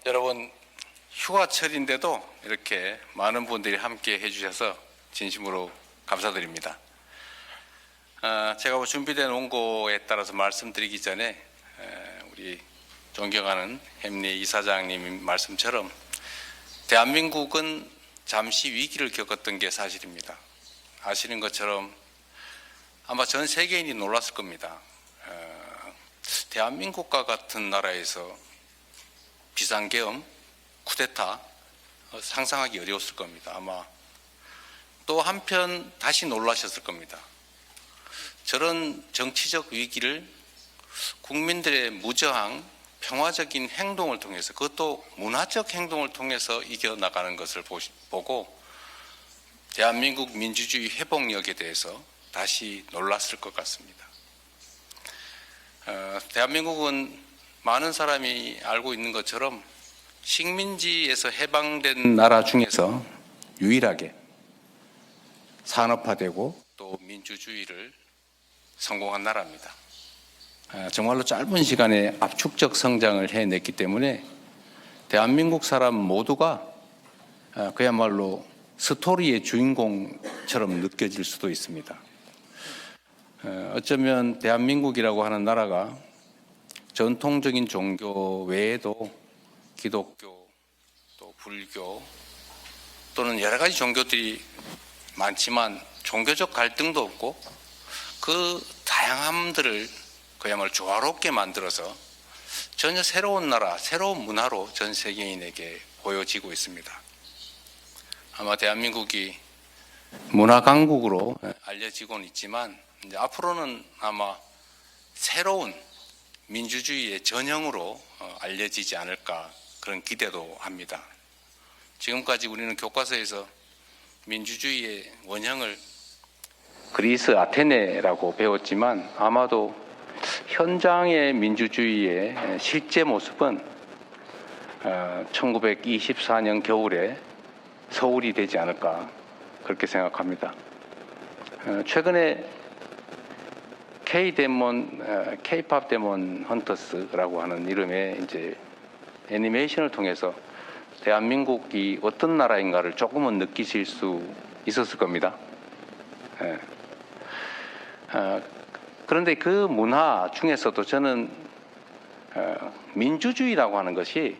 여러분, 휴가철인데도 이렇게 많은 분들이 함께 해주셔서 진심으로 감사드립니다. 제가 준비된 원고에 따라서 말씀드리기 전에 우리 존경하는 햄리 이사장님 말씀처럼 대한민국은 잠시 위기를 겪었던 게 사실입니다. 아시는 것처럼 아마 전 세계인이 놀랐을 겁니다. 대한민국과 같은 나라에서 비상계엄, 쿠데타 상상하기 어려웠을 겁니다. 아마 또 한편 다시 놀라셨을 겁니다. 저런 정치적 위기를 국민들의 무저항, 평화적인 행동을 통해서, 그것도 문화적 행동을 통해서 이겨나가는 것을 보고 대한민국 민주주의 회복력에 대해서 다시 놀랐을 것 같습니다. 대한민국은 많은 사람이 알고 있는 것처럼 식민지에서 해방된 나라 중에서 유일하게 산업화되고 또 민주주의를 성공한 나라입니다. 정말로 짧은 시간에 압축적 성장을 해냈기 때문에 대한민국 사람 모두가 그야말로 스토리의 주인공처럼 느껴질 수도 있습니다. 어쩌면 대한민국이라고 하는 나라가 전통적인 종교 외에도 기독교, 또 불교 또는 여러 가지 종교들이 많지만 종교적 갈등도 없고 그 다양함들을 그야말로 조화롭게 만들어서 전혀 새로운 나라, 새로운 문화로 전 세계인에게 보여지고 있습니다. 아마 대한민국이 문화 강국으로 알려지고는 있지만 이제 앞으로는 아마 새로운 민주주의의 전형으로 알려지지 않을까 그런 기대도 합니다. 지금까지 우리는 교과서에서 민주주의의 원형을 그리스 아테네라고 배웠지만 아마도 현장의 민주주의의 실제 모습은 1924년 겨울에 서울이 되지 않을까 그렇게 생각합니다. 최근에 K-팝 데몬 헌터스라고 하는 이름의 이제 애니메이션을 통해서 대한민국이 어떤 나라인가를 조금은 느끼실 수 있었을 겁니다. 그런데 그 문화 중에서도 저는 민주주의라고 하는 것이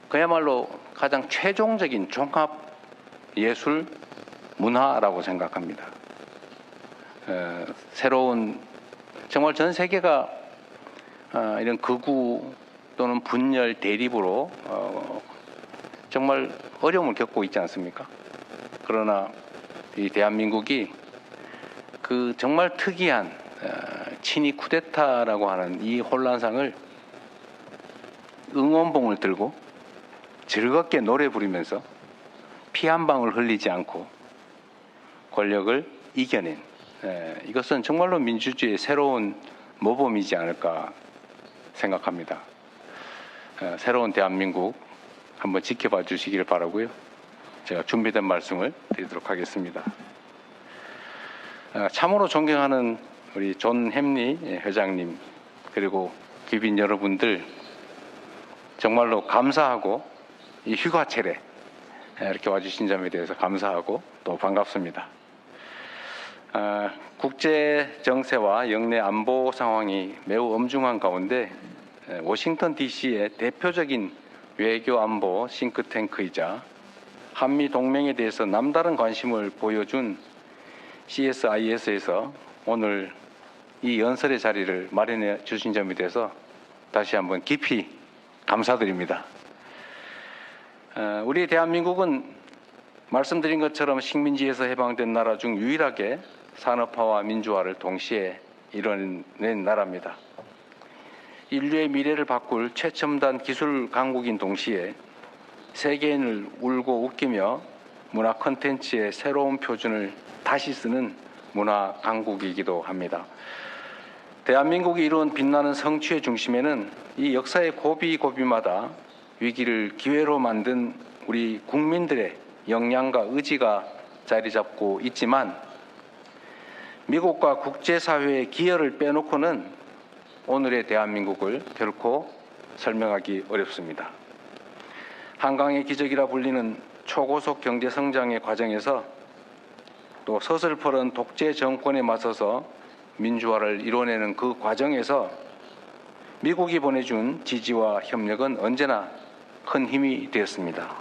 그야말로 가장 최종적인 종합 예술 문화라고 생각합니다. 새로운 정말 전 세계가 이런 극우 또는 분열 대립으로 정말 어려움을 겪고 있지 않습니까? 그러나 이 대한민국이 그 정말 특이한 친이 쿠데타라고 하는 이 혼란상을 응원봉을 들고 즐겁게 노래 부르면서 피 한 방울 흘리지 않고 권력을 이겨낸 이것은 정말로 민주주의의 새로운 모범이지 않을까 생각합니다. 새로운 대한민국 한번 지켜봐 주시기를 바라고요. 제가 준비된 말씀을 드리도록 하겠습니다. 참으로 존경하는 우리 존 햄리 회장님 그리고 귀빈 여러분들 정말로 감사하고 이 휴가철에 이렇게 와주신 점에 대해서 감사하고 또 반갑습니다. 국제 정세와 영내 안보 상황이 매우 엄중한 가운데 워싱턴 DC의 대표적인 외교 안보 싱크탱크이자 한미 동맹에 대해서 남다른 관심을 보여준 CSIS에서 오늘 이 연설의 자리를 마련해 주신 점에 대해서 다시 한번 깊이 감사드립니다. 우리 대한민국은 말씀드린 것처럼 식민지에서 해방된 나라 중 유일하게 산업화와 민주화를 동시에 이뤄낸 나라입니다. 인류의 미래를 바꿀 최첨단 기술 강국인 동시에 세계인을 울고 웃기며 문화 콘텐츠의 새로운 표준을 다시 쓰는 문화 강국이기도 합니다. 대한민국이 이룬 빛나는 성취의 중심에는 이 역사의 고비고비마다 위기를 기회로 만든 우리 국민들의 역량과 의지가 자리 잡고 있지만 미국과 국제사회의 기여를 빼놓고는 오늘의 대한민국을 결코 설명하기 어렵습니다. 한강의 기적이라 불리는 초고속 경제 성장의 과정에서 또 서슬퍼런 독재 정권에 맞서서 민주화를 이뤄내는 그 과정에서 미국이 보내준 지지와 협력은 언제나 큰 힘이 되었습니다.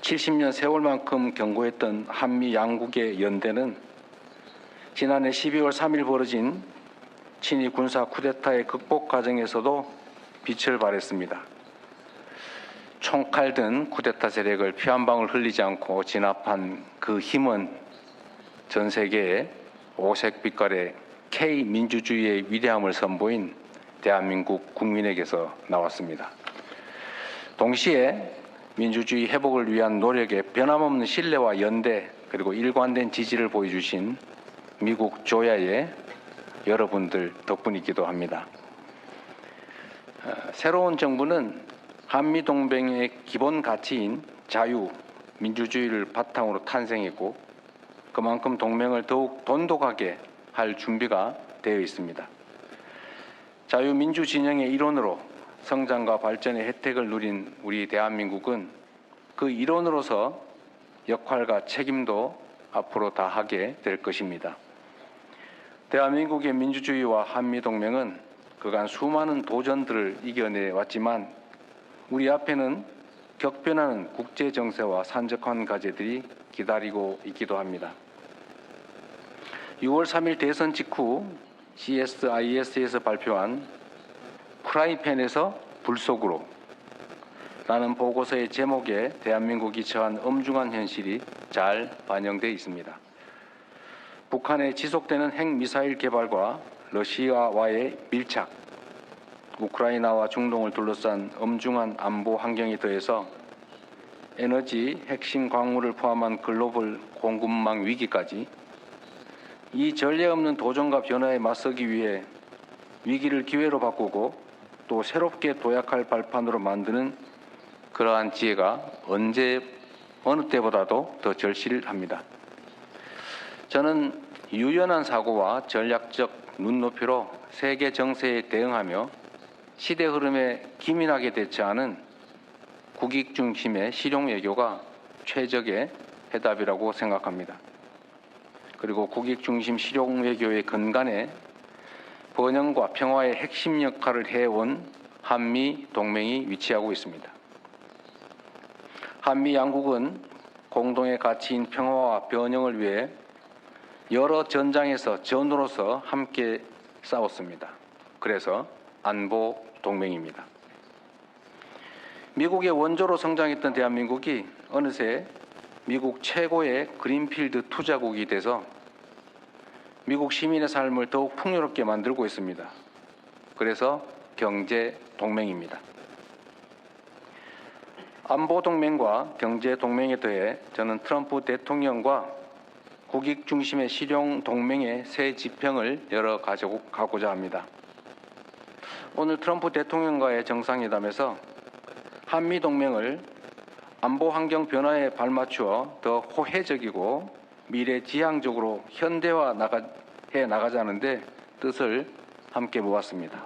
70년 세월만큼 견고했던 한미 양국의 연대는 지난해 12월 3일 벌어진 친위 군사 쿠데타의 극복 과정에서도 빛을 발했습니다. 총칼 든 쿠데타 세력을 피 한 방울 흘리지 않고 진압한 그 힘은 전 세계에 오색 빛깔의 K민주주의의 위대함을 선보인 대한민국 국민에게서 나왔습니다. 동시에 민주주의 회복을 위한 노력에 변함없는 신뢰와 연대 그리고 일관된 지지를 보여주신 미국 조야의 여러분들 덕분이기도 합니다. 새로운 정부는 한미동맹의 기본 가치인 자유, 민주주의를 바탕으로 탄생했고 그만큼 동맹을 더욱 돈독하게 할 준비가 되어 있습니다. 자유민주 진영의 일원으로 성장과 발전의 혜택을 누린 우리 대한민국은 그 일원으로서 역할과 책임도 앞으로 다하게 될 것입니다. 대한민국의 민주주의와 한미동맹은 그간 수많은 도전들을 이겨내 왔지만 우리 앞에는 격변하는 국제 정세와 산적한 과제들이 기다리고 있기도 합니다. 6월 3일 대선 직후 CSIS에서 발표한 프라이팬에서 불 속으로 라는 보고서의 제목에 대한민국이 처한 엄중한 현실이 잘 반영되어 있습니다. 북한의 지속되는 핵미사일 개발과 러시아와의 밀착, 우크라이나와 중동을 둘러싼 엄중한 안보 환경에 더해서 에너지 핵심 광물을 포함한 글로벌 공급망 위기까지 이 전례 없는 도전과 변화에 맞서기 위해 위기를 기회로 바꾸고 또 새롭게 도약할 발판으로 만드는 그러한 지혜가 어느 때보다도 더 절실합니다. 저는 유연한 사고와 전략적 눈높이로 세계 정세에 대응하며 시대 흐름에 기민하게 대처하는 국익 중심의 실용 외교가 최적의 해답이라고 생각합니다. 그리고 국익 중심 실용 외교의 근간에 번영과 평화의 핵심 역할을 해온 한미 동맹이 위치하고 있습니다. 한미 양국은 공동의 가치인 평화와 번영을 위해 여러 전장에서 전우로서 함께 싸웠습니다. 그래서 안보 동맹입니다. 미국의 원조로 성장했던 대한민국이 어느새 미국 최고의 그린필드 투자국이 돼서 미국 시민의 삶을 더욱 풍요롭게 만들고 있습니다. 그래서 경제 동맹입니다. 안보 동맹과 경제 동맹에 더해 저는 트럼프 대통령과 국익 중심의 실용 동맹의 새 지평을 열어가고자 합니다. 오늘 트럼프 대통령과의 정상회담에서 한미 동맹을 안보 환경 변화에 발맞추어 더 호혜적이고 미래지향적으로 현대화 나가자는데 뜻을 함께 모았습니다.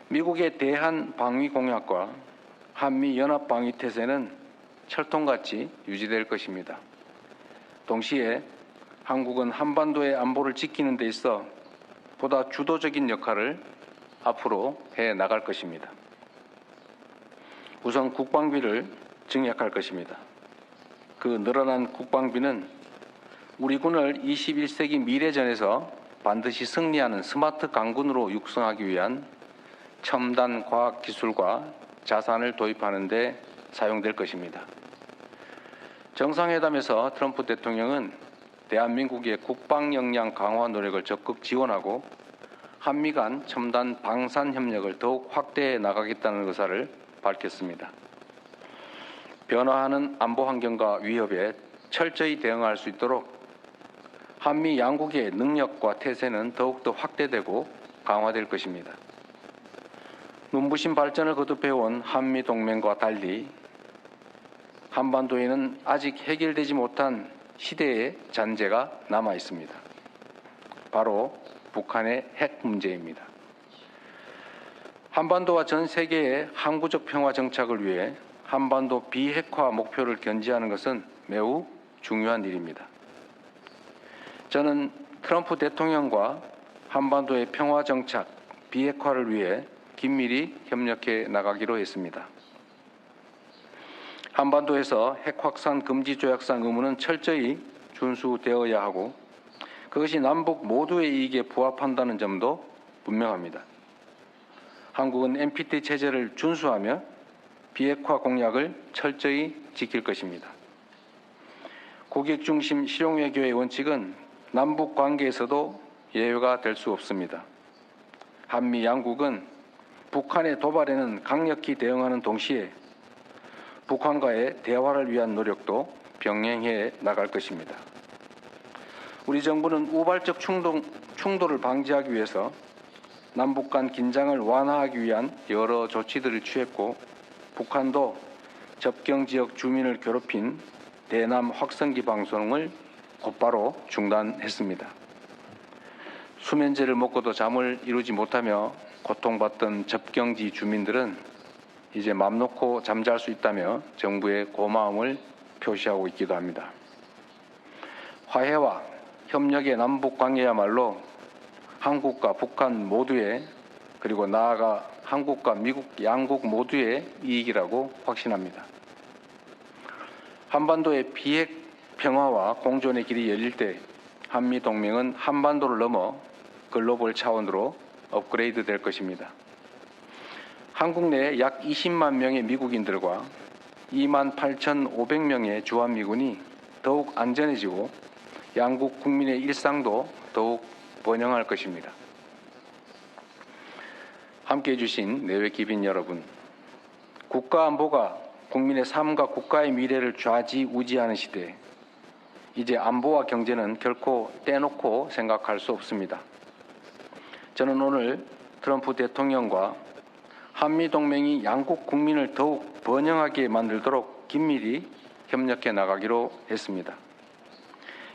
미국의 대한 방위 공약과 한미 연합 방위 태세는 철통같이 유지될 것입니다. 동시에 한국은 한반도의 안보를 지키는 데 있어 보다 주도적인 역할을 앞으로 해 나갈 것입니다. 우선 국방비를 증액할 것입니다. 그 늘어난 국방비는 우리 군을 21세기 미래전에서 반드시 승리하는 스마트 강군으로 육성하기 위한 첨단 과학기술과 자산을 도입하는 데 사용될 것입니다. 정상회담에서 트럼프 대통령은 대한민국의 국방 역량 강화 노력을 적극 지원하고 한미 간 첨단 방산 협력을 더욱 확대해 나가겠다는 의사를 밝혔습니다. 변화하는 안보 환경과 위협에 철저히 대응할 수 있도록 한미 양국의 능력과 태세는 더욱더 확대되고 강화될 것입니다. 눈부신 발전을 거듭해온 한미 동맹과 달리 한반도에는 아직 해결되지 못한 시대의 잔재가 남아 있습니다. 바로 북한의 핵 문제입니다. 한반도와 전 세계의 항구적 평화 정착을 위해 한반도 비핵화 목표를 견지하는 것은 매우 중요한 일입니다. 저는 트럼프 대통령과 한반도의 평화 정착, 비핵화를 위해 긴밀히 협력해 나가기로 했습니다. 한반도에서 핵 확산 금지 조약상 의무는 철저히 준수되어야 하고 그것이 남북 모두의 이익에 부합한다는 점도 분명합니다. 한국은 NPT 체제를 준수하며 비핵화 공약을 철저히 지킬 것입니다. 고객 중심 실용외교의 원칙은 남북 관계에서도 예외가 될 수 없습니다. 한미 양국은 북한의 도발에는 강력히 대응하는 동시에 북한과의 대화를 위한 노력도 병행해 나갈 것입니다. 우리 정부는 우발적 충돌을 방지하기 위해서 남북 간 긴장을 완화하기 위한 여러 조치들을 취했고 북한도 접경 지역 주민을 괴롭힌 대남 확성기 방송을 곧바로 중단했습니다. 수면제를 먹고도 잠을 이루지 못하며 고통받던 접경지 주민들은 이제 맘 놓고 잠잘 수 있다며 정부의 고마움을 표시하고 있기도 합니다. 화해와 협력의 남북 관계야말로 한국과 북한 모두의 그리고 나아가 한국과 미국 양국 모두의 이익이라고 확신합니다. 한반도의 비핵 평화와 공존의 길이 열릴 때 한미 동맹은 한반도를 넘어 글로벌 차원으로 업그레이드 될 것입니다. 한국 내에 약 20만 명의 미국인들과 28,500명의 주한미군이 더욱 안전해지고 양국 국민의 일상도 더욱 번영할 것입니다. 함께해 주신 내외 기빈 여러분, 국가 안보가 국민의 삶과 국가의 미래를 좌지우지하는 시대에 이제 안보와 경제는 결코 떼놓고 생각할 수 없습니다. 저는 오늘 트럼프 대통령과 한미동맹이 양국 국민을 더욱 번영하게 만들도록 긴밀히 협력해 나가기로 했습니다.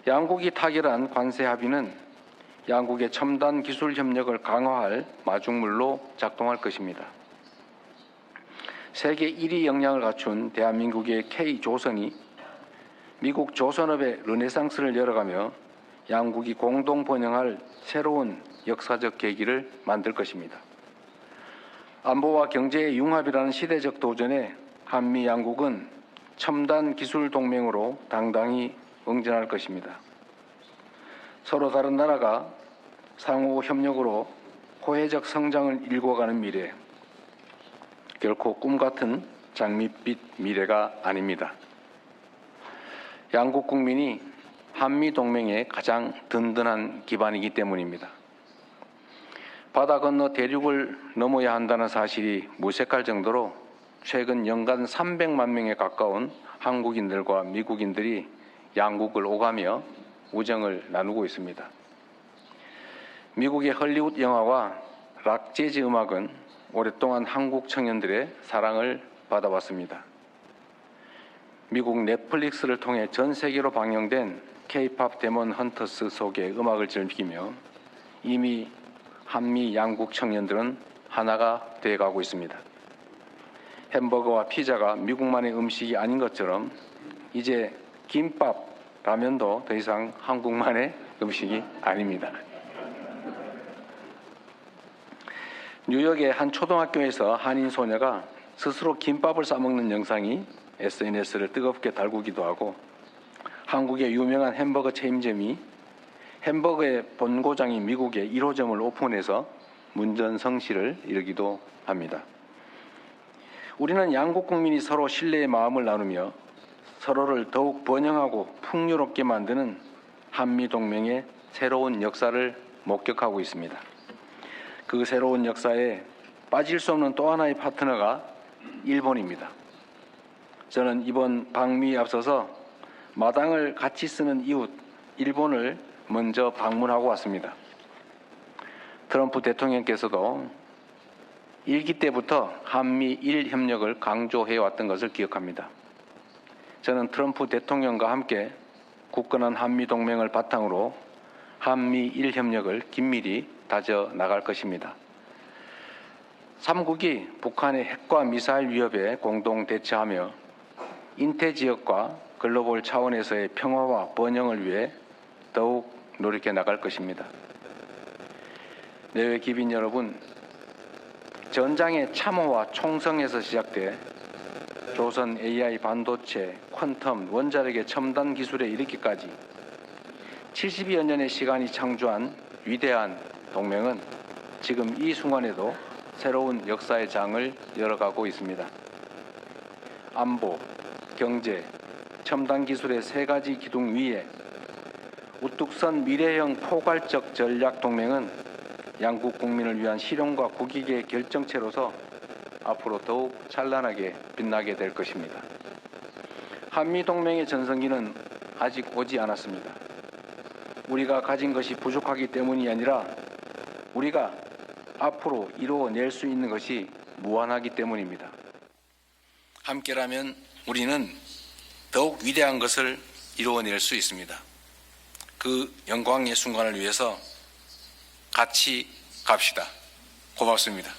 양국이 타결한 관세 합의는 양국의 첨단 기술 협력을 강화할 마중물로 작동할 것입니다. 세계 1위 역량을 갖춘 대한민국의 K조선이 미국 조선업의 르네상스를 열어가며 양국이 공동 번영할 새로운 역사적 계기를 만들 것입니다. 안보와 경제의 융합이라는 시대적 도전에 한미 양국은 첨단 기술 동맹으로 당당히 응전할 것입니다. 서로 다른 나라가 상호 협력으로 호혜적 성장을 일궈가는 미래, 결코 꿈같은 장밋빛 미래가 아닙니다. 양국 국민이 한미 동맹의 가장 든든한 기반이기 때문입니다. 바다 건너 대륙을 넘어야 한다는 사실이 무색할 정도로 최근 연간 300만 명에 가까운 한국인들과 미국인들이 양국을 오가며 우정을 나누고 있습니다. 미국의 헐리우드 영화와 락 재즈 음악은 오랫동안 한국 청년들의 사랑을 받아왔습니다. 미국 넷플릭스를 통해 전 세계로 방영된 K-팝 데몬 헌터스 속의 음악을 즐기며 이미 한미 양국 청년들은 하나가 되어가고 있습니다. 햄버거와 피자가 미국만의 음식이 아닌 것처럼 이제 김밥, 라면도 더 이상 한국만의 음식이 아닙니다. 뉴욕의 한 초등학교에서 한인 소녀가 스스로 김밥을 싸먹는 영상이 SNS를 뜨겁게 달구기도 하고 한국의 유명한 햄버거 체인점이 햄버거의 본고장인 미국의 1호점을 오픈해서 문전성시를 이루기도 합니다. 우리는 양국 국민이 서로 신뢰의 마음을 나누며 서로를 더욱 번영하고 풍요롭게 만드는 한미동맹의 새로운 역사를 목격하고 있습니다. 그 새로운 역사에 빠질 수 없는 또 하나의 파트너가 일본입니다. 저는 이번 방미에 앞서서 마당을 같이 쓰는 이웃 일본을 먼저 방문하고 왔습니다. 트럼프 대통령께서도 1기 때부터 한미일 협력을 강조해왔던 것을 기억합니다. 저는 트럼프 대통령과 함께 굳건한 한미동맹을 바탕으로 한미일 협력을 긴밀히 다져 나갈 것입니다. 3국이 북한의 핵과 미사일 위협에 공동 대처하며 인태 지역과 글로벌 차원에서의 평화와 번영을 위해 더욱 노력해 나갈 것입니다. 내외 기빈 여러분, 전장의 참호와 총성에서 시작돼 조선 AI 반도체, 퀀텀, 원자력의 첨단 기술에 이르기까지 70여 년의 시간이 창조한 위대한 동맹은 지금 이 순간에도 새로운 역사의 장을 열어가고 있습니다. 안보, 경제, 첨단 기술의 세 가지 기둥 위에 우뚝 선 미래형 포괄적 전략 동맹은 양국 국민을 위한 실용과 국익의 결정체로서 앞으로 더욱 찬란하게 빛나게 될 것입니다. 한미동맹의 전성기는 아직 오지 않았습니다. 우리가 가진 것이 부족하기 때문이 아니라 우리가 앞으로 이루어낼 수 있는 것이 무한하기 때문입니다. 함께라면 우리는 더욱 위대한 것을 이루어낼 수 있습니다. 그 영광의 순간을 위해서 같이 갑시다. 고맙습니다.